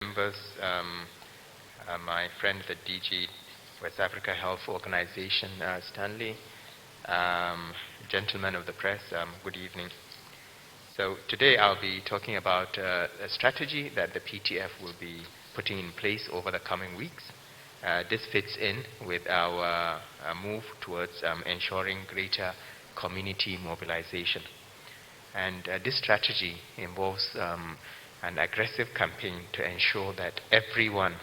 members, my friend the DG West Africa Health Organization, Stanley, gentlemen of the press, good evening. So today I'll be talking about a strategy that the PTF will be putting in place over the coming weeks. This fits in with our move towards ensuring greater community mobilization. And this strategy involves an aggressive campaign to ensure that everyone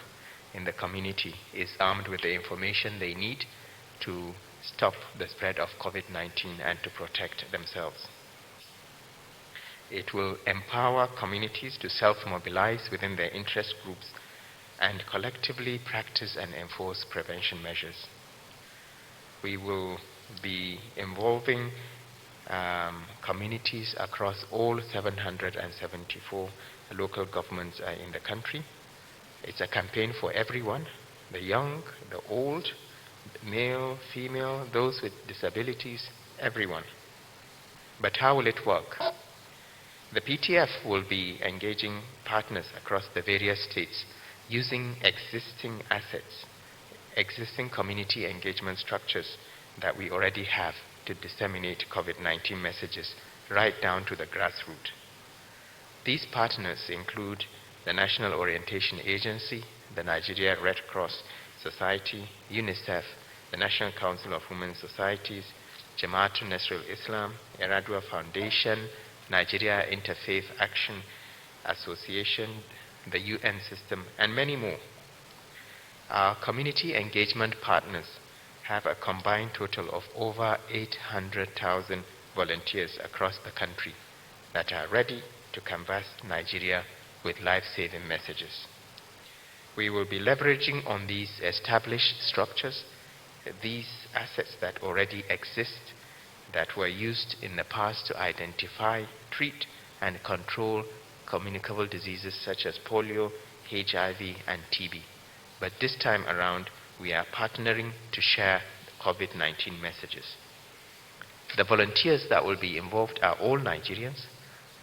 in the community is armed with the information they need to stop the spread of COVID-19 and to protect themselves. It will empower communities to self-mobilize within their interest groups and collectively practice and enforce prevention measures. We will be involving communities across all 774 local governments in the country. It's a campaign for everyone, the young, the old, male, female, those with disabilities, everyone. But how will it work? The PTF will be engaging partners across the various states using existing assets, existing community engagement structures that we already have to disseminate COVID-19 messages right down to the grassroots. These partners include the National Orientation Agency, the Nigeria Red Cross Society, UNICEF, the National Council of Women Societies, Jamaatul Nasrul Islam, Eradua Foundation, Nigeria Interfaith Action Association, the UN system, and many more. Our community engagement partners have a combined total of over 800,000 volunteers across the country that are ready to canvass Nigeria with life-saving messages. We will be leveraging on these established structures, these assets that already exist, that were used in the past to identify, treat, and control communicable diseases such as polio, HIV, and TB. But this time around, we are partnering to share COVID-19 messages. The volunteers that will be involved are all Nigerians.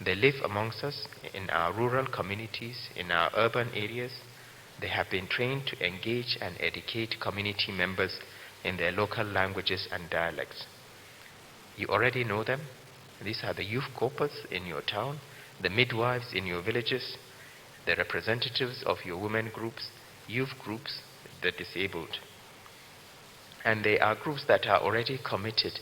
They live amongst us in our rural communities, in our urban areas. They have been trained to engage and educate community members in their local languages and dialects. You already know them. These are the youth corpus in your town, the midwives in your villages, the representatives of your women groups, youth groups, the disabled. And they are groups that are already committed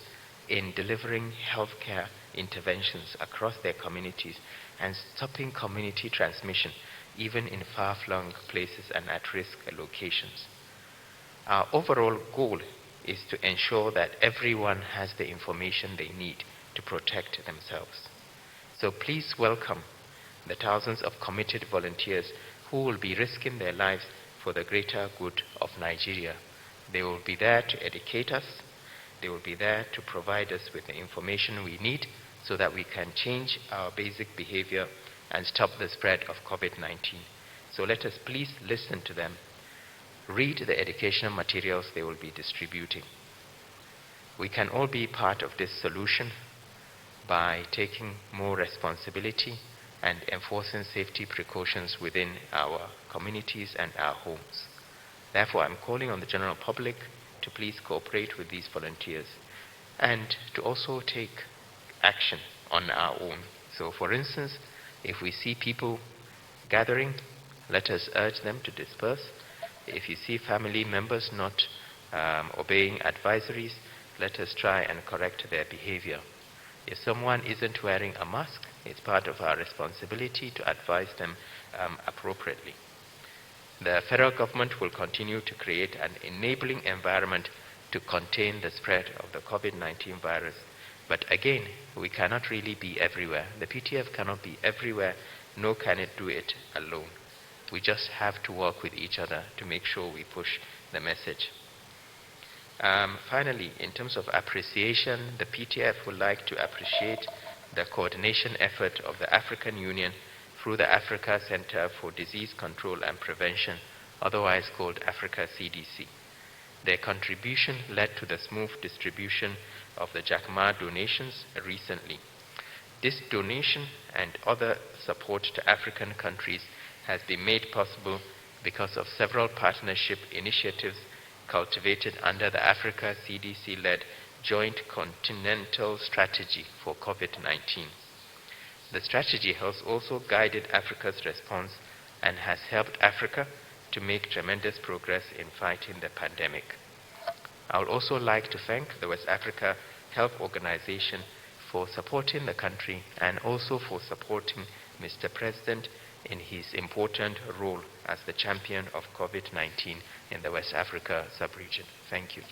in delivering healthcare interventions across their communities and stopping community transmission, even in far-flung places and at-risk locations. Our overall goal is to ensure that everyone has the information they need to protect themselves. So please welcome the thousands of committed volunteers who will be risking their lives for the greater good of Nigeria. They will be there to educate us. They will be there to provide us with the information we need so that we can change our basic behavior and stop the spread of COVID-19. So let us please listen to them. Read the educational materials they will be distributing. We can all be part of this solution by taking more responsibility and enforcing safety precautions within our communities and our homes. Therefore, I'm calling on the general public to please cooperate with these volunteers and to also take action on our own. So, for instance, if we see people gathering, let us urge them to disperse. If you see family members not obeying advisories, let us try and correct their behavior. If someone isn't wearing a mask, it's part of our responsibility to advise them appropriately. The federal government will continue to create an enabling environment to contain the spread of the COVID-19 virus. But again, we cannot really be everywhere. The PTF cannot be everywhere, nor can it do it alone. We just have to work with each other to make sure we push the message. Finally, in terms of appreciation, the PTF would like to appreciate the coordination effort of the African Union through the Africa Center for Disease Control and Prevention, otherwise called Africa CDC. Their contribution led to the smooth distribution of the JACMA donations recently. This donation and other support to African countries has been made possible because of several partnership initiatives cultivated under the Africa CDC-led Joint Continental Strategy for COVID-19. The strategy has also guided Africa's response and has helped Africa to make tremendous progress in fighting the pandemic. I would also like to thank the West Africa Health Organization for supporting the country and also for supporting Mr. President in his important role as the champion of COVID-19 in the West Africa sub-region. Thank you.